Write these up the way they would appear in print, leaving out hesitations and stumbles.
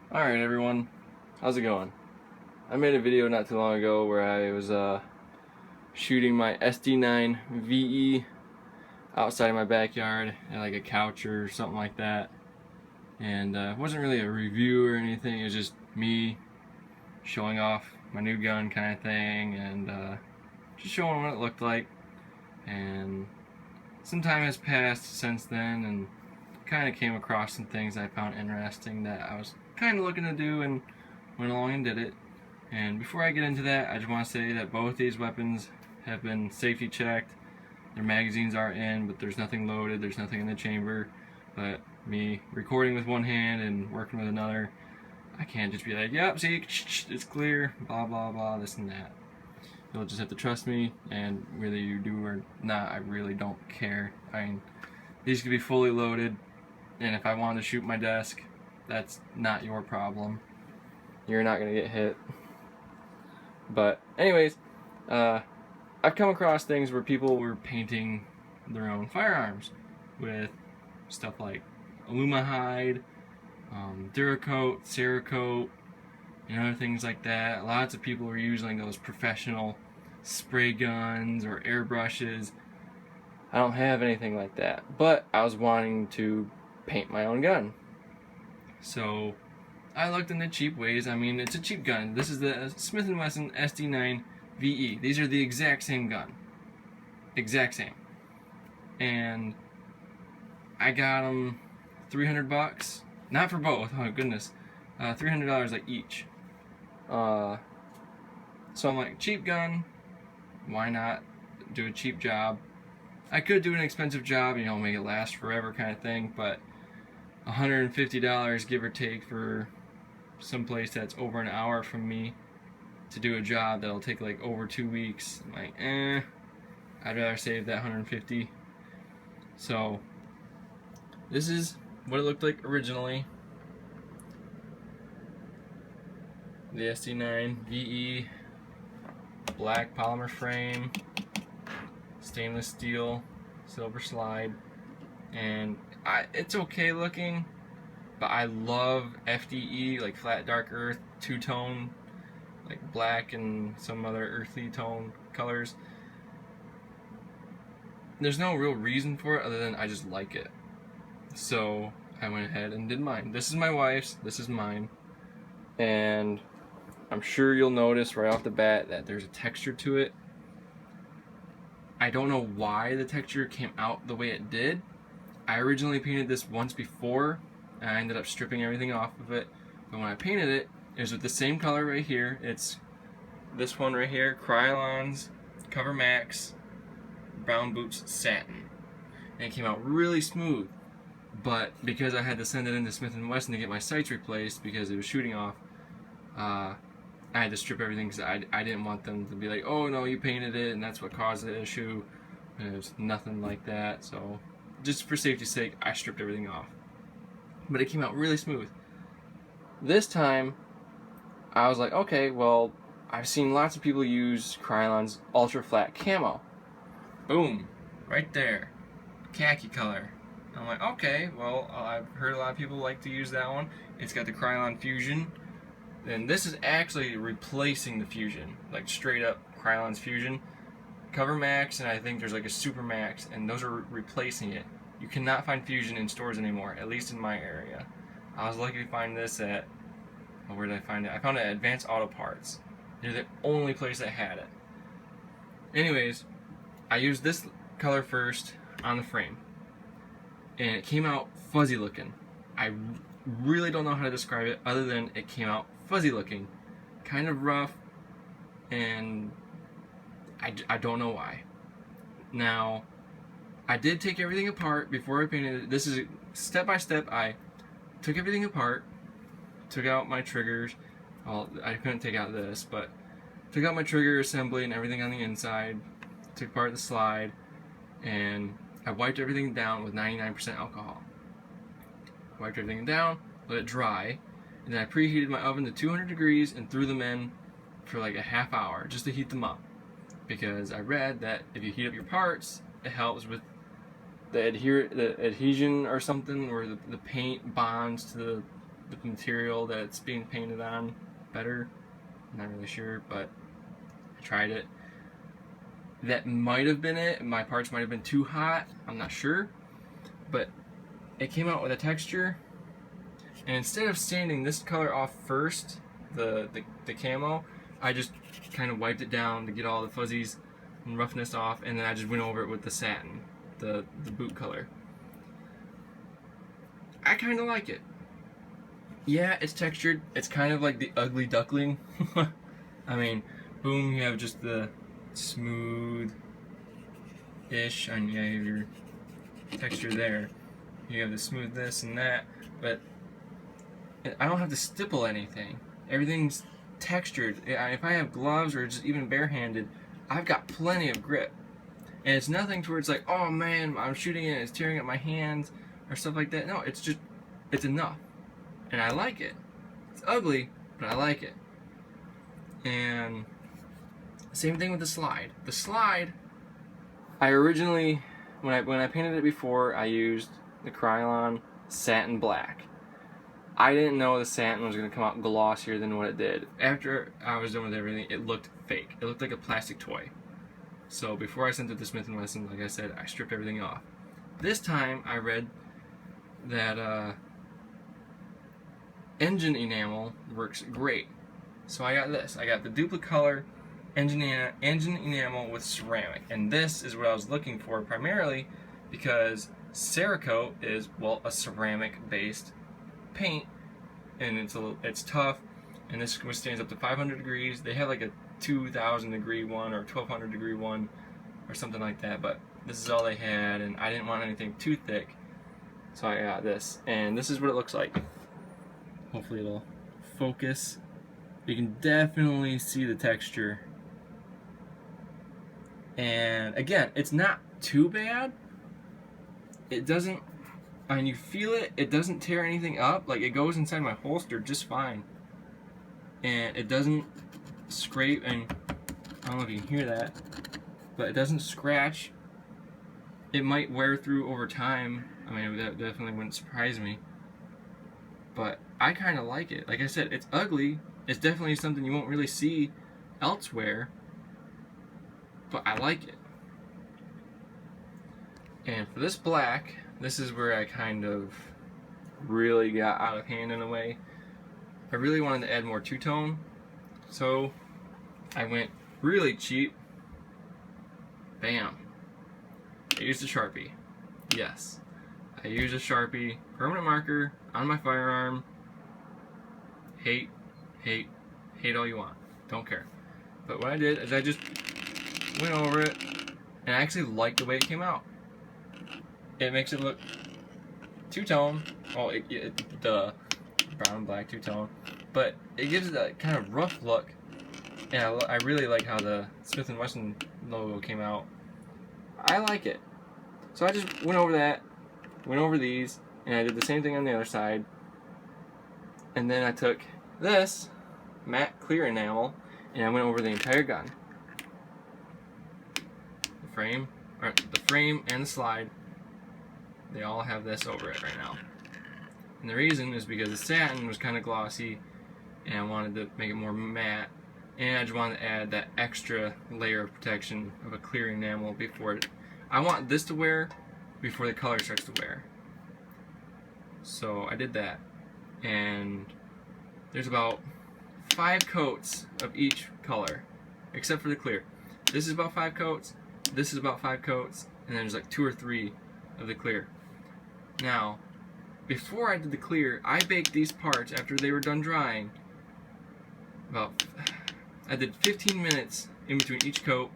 Alright everyone, how's it going? I made a video not too long ago where I was shooting my SD9VE outside of my backyard at like a couch or something like that. And it wasn't really a review or anything, it was just me showing off my new gun kind of thing and just showing what it looked like. And some time has passed since then and kind of came across some things I found interesting that I was kind of looking to do and went along and did it. And before I get into that, I just want to say that both these weapons have been safety checked. Their magazines are in, but there's nothing loaded, there's nothing in the chamber. But me recording with one hand and working with another, I can't just be like, yep, see, it's clear, blah blah blah, this and that. You'll just have to trust me, and whether you do or not, I really don't care. I mean, these could be fully loaded, and if I wanted to shoot my desk, that's not your problem. You're not gonna get hit. But anyways, I've come across things where people were painting their own firearms with stuff like Alumahide, Duracoat, Cerakote, and other things like that. Lots of people were using those professional spray guns or airbrushes. I don't have anything like that, but I was wanting to paint my own gun. So I looked into cheap ways. I mean, it's a cheap gun. This is the Smith & Wesson SD9VE. These are the exact same gun. Exact same. And I got them $300. Not for both, oh goodness. $300 like each. So I'm like, cheap gun, why not do a cheap job? I could do an expensive job, you know, make it last forever kind of thing, but $150 give or take for some place that's over an hour from me to do a job that'll take like over 2 weeks. I'm like, I'd rather save that $150. So this is what it looked like originally. The SD9VE, black polymer frame, stainless steel, silver slide, and it's okay looking, but I love FDE, like flat dark earth, two-tone, like black and some other earthy tone colors. There's no real reason for it other than I just like it. So I went ahead and did mine. This is my wife's, this is mine, and I'm sure you'll notice right off the bat that there's a texture to it. I don't know why the texture came out the way it did. I originally painted this once before, and I ended up stripping everything off of it. But when I painted it, it was with the same color right here. It's this one right here, Krylon's Cover Max Brown Boots Satin. And it came out really smooth. But because I had to send it into Smith & Wesson to get my sights replaced because it was shooting off, I had to strip everything because I didn't want them to be like, oh no, you painted it and that's what caused the issue. And it was nothing like that. So just for safety's sake, I stripped everything off. But it came out really smooth. This time, I was like, okay, well, I've seen lots of people use Krylon's Ultra Flat Camo. Boom, right there, khaki color. I'm like, okay, well, I've heard a lot of people like to use that one. It's got the Krylon Fusion. And this is actually replacing the Fusion, like straight up Krylon's Fusion. Cover Max, and I think there's like a Super Max, and those are replacing it. You cannot find Fusion in stores anymore, at least in my area. I was lucky to find this at, where did I find it? I found it at Advanced Auto Parts. They're the only place that had it. Anyways, I used this color first on the frame, and it came out fuzzy looking. I really don't know how to describe it other than it came out fuzzy looking, kind of rough, and I don't know why. Now, I did take everything apart before I painted it. This is step by step. I took everything apart, took out my triggers. Well, I couldn't take out this, but took out my trigger assembly and everything on the inside, took apart the slide, and I wiped everything down with 99% alcohol. Wiped everything down, let it dry, and then I preheated my oven to 200 degrees and threw them in for like a half hour just to heat them up. Because I read that if you heat up your parts, it helps with the adhesion or something, where the paint bonds to with the material that it's being painted on better. I'm not really sure, but I tried it. That might have been it. My parts might have been too hot. I'm not sure. But it came out with a texture. And instead of sanding this color off first, the camo, I just kind of wiped it down to get all the fuzzies and roughness off, and then I just went over it with the satin, the boot color. I kind of like it. Yeah, it's textured. It's kind of like the ugly duckling. I mean, boom, you have just the smooth-ish, and you have your texture there. You have the smooth this and that, but I don't have to stipple anything. Everything's textured. If I have gloves or just even barehanded, I've got plenty of grip. And it's nothing to where it's like, oh man, I'm shooting it and it's tearing up my hands or stuff like that. No, it's just, it's enough. And I like it. It's ugly, but I like it. And same thing with the slide. The slide, I originally, when I painted it before, I used the Krylon Satin Black. I didn't know the satin was going to come out glossier than what it did. After I was done with everything, it looked fake. It looked like a plastic toy. So before I sent it to Smith & Wesson, like I said, I stripped everything off. This time I read that engine enamel works great. So I got this. I got the Dupli-Color engine enamel with ceramic. And this is what I was looking for primarily because Cerakote is, well, a ceramic based paint, and it's tough, and this withstands up to 500 degrees. They have like a 2,000 degree one or 1,200 degree one or something like that, but this is all they had, and I didn't want anything too thick, so I got this, and this is what it looks like. Hopefully it'll focus. You can definitely see the texture, and again, it's not too bad. It doesn't, I mean, you feel it, it doesn't tear anything up, like it goes inside my holster just fine. And it doesn't scrape, and I don't know if you can hear that, but it doesn't scratch. It might wear through over time. I mean, that definitely wouldn't surprise me. But I kind of like it. Like I said, it's ugly. It's definitely something you won't really see elsewhere, but I like it. And for this black, this is where I kind of really got out of hand in a way. I really wanted to add more two-tone, so I went really cheap. Bam. I used a Sharpie. Yes. I used a Sharpie permanent marker on my firearm. Hate all you want. Don't care. But what I did is I just went over it, and I actually liked the way it came out. It makes it look two-tone. Well, the brown and black two-tone, but it gives it that kind of rough look, and I really like how the Smith & Wesson logo came out. I like it. So I just went over that, went over these, and I did the same thing on the other side. And then I took this matte clear enamel, and I went over the entire gun. The frame and the slide, they all have this over it right now. And the reason is because the satin was kind of glossy, and I wanted to make it more matte, and I just wanted to add that extra layer of protection of a clear enamel before it. I want this to wear before the color starts to wear. So I did that, and there's about 5 coats of each color, except for the clear. This is about 5 coats, this is about 5 coats, and then there's like 2 or 3 of the clear. Now, before I did the clear, I baked these parts after they were done drying. I did 15 minutes in between each coat,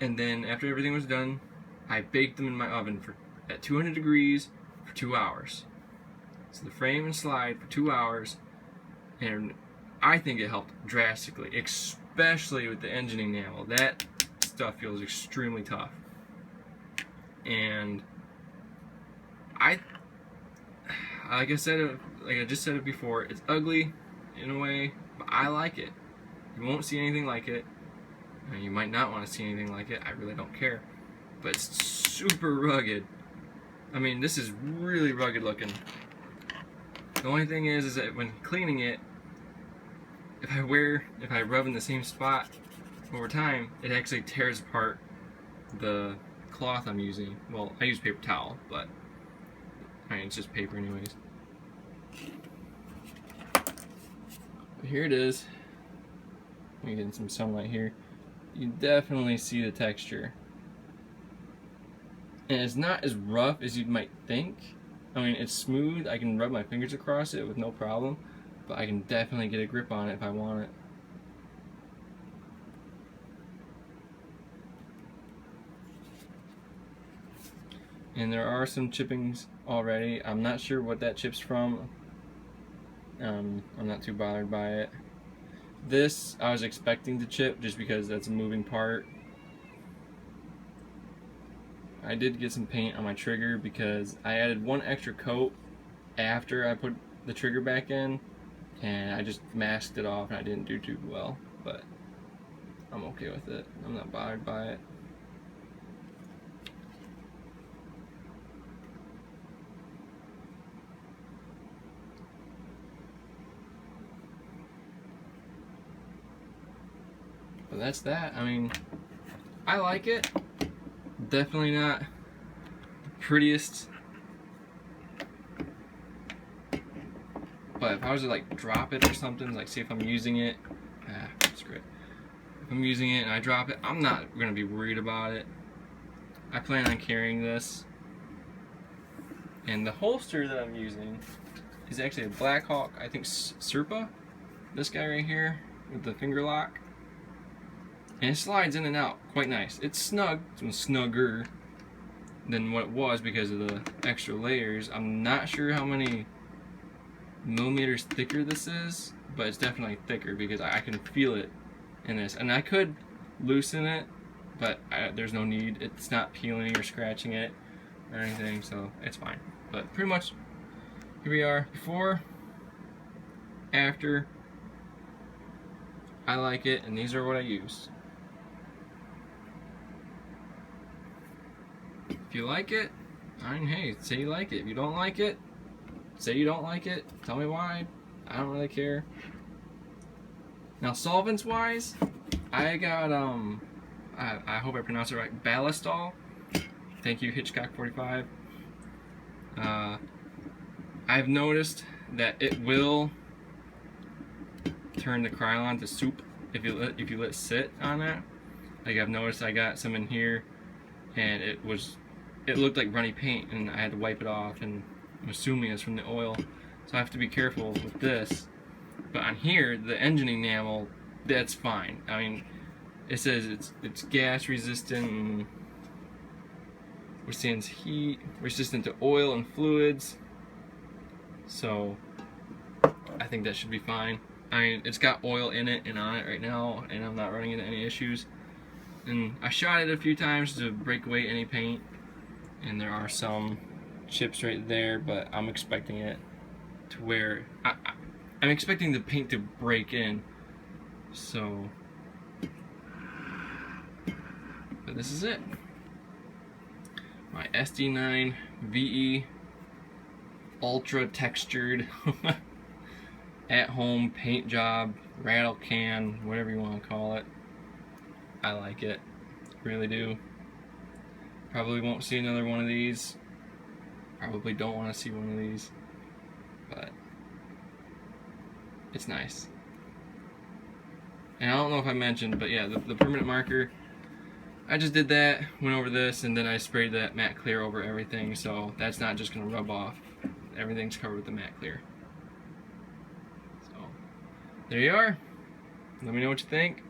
and then after everything was done, I baked them in my oven at 200 degrees for 2 hours. So the frame and slide for 2 hours, and I think it helped drastically, especially with the engine enamel. That stuff feels extremely tough. And like I just said it before, it's ugly in a way, but I like it. You won't see anything like it. And you might not want to see anything like it. I really don't care. But it's super rugged. I mean, this is really rugged looking. The only thing is that when cleaning it, if I rub in the same spot over time, it actually tears apart the cloth I'm using. Well, I use paper towel, but I mean, it's just paper anyways. But here it is. Let me get in some sunlight here. You definitely see the texture. And it's not as rough as you might think. I mean, it's smooth. I can rub my fingers across it with no problem, but I can definitely get a grip on it if I want it. And there are some chippings already. I'm not sure what that chip's from. I'm not too bothered by it. This I was expecting to chip just because that's a moving part. I did get some paint on my trigger because I added one extra coat after I put the trigger back in, and I just masked it off and I didn't do too well, but I'm okay with it. I'm not bothered by it. But that's that. I mean, I like it. Definitely not the prettiest, but if I was to like drop it or something, like see if I'm using it, screw it. If I'm using it and I drop it, I'm not gonna be worried about it. I plan on carrying this, and the holster that I'm using is actually a Black Hawk, I think Serpa. This guy right here with the finger lock. And it slides in and out quite nice. It's snug, it's snugger than what it was because of the extra layers. I'm not sure how many millimeters thicker this is, but it's definitely thicker because I can feel it in this. And I could loosen it, but there's no need. It's not peeling or scratching it or anything, so it's fine. But pretty much, here we are. Before, after, I like it, and these are what I use. If you like it, I mean, hey, say you like it. If you don't like it, say you don't like it. Tell me why. I don't really care. Now, solvents wise, I got I hope I pronounced it right. Ballistol. Thank you, Hitchcock45. I've noticed that it will turn the Krylon to soup if you let it sit on that. Like I've noticed, I got some in here, and it looked like runny paint, and I had to wipe it off, and I'm assuming it's from the oil, so I have to be careful with this. But on here, the engine enamel, that's fine. I mean, it says it's gas resistant and withstands heat, resistant to oil and fluids, so I think that should be fine. I mean, it's got oil in it and on it right now, and I'm not running into any issues. And I shot it a few times to break away any paint, and there are some chips right there, but I'm expecting it to where I'm expecting the paint to break in. So, but this is it. My SD9VE ultra textured at home paint job, rattle can, whatever you want to call it. I like it, really do. Probably won't see another one of these. Probably don't want to see one of these, but it's nice. And I don't know if I mentioned, but yeah, the permanent marker, I just did that, went over this, and then I sprayed that matte clear over everything, so that's not just going to rub off. Everything's covered with the matte clear. So, there you are. Let me know what you think.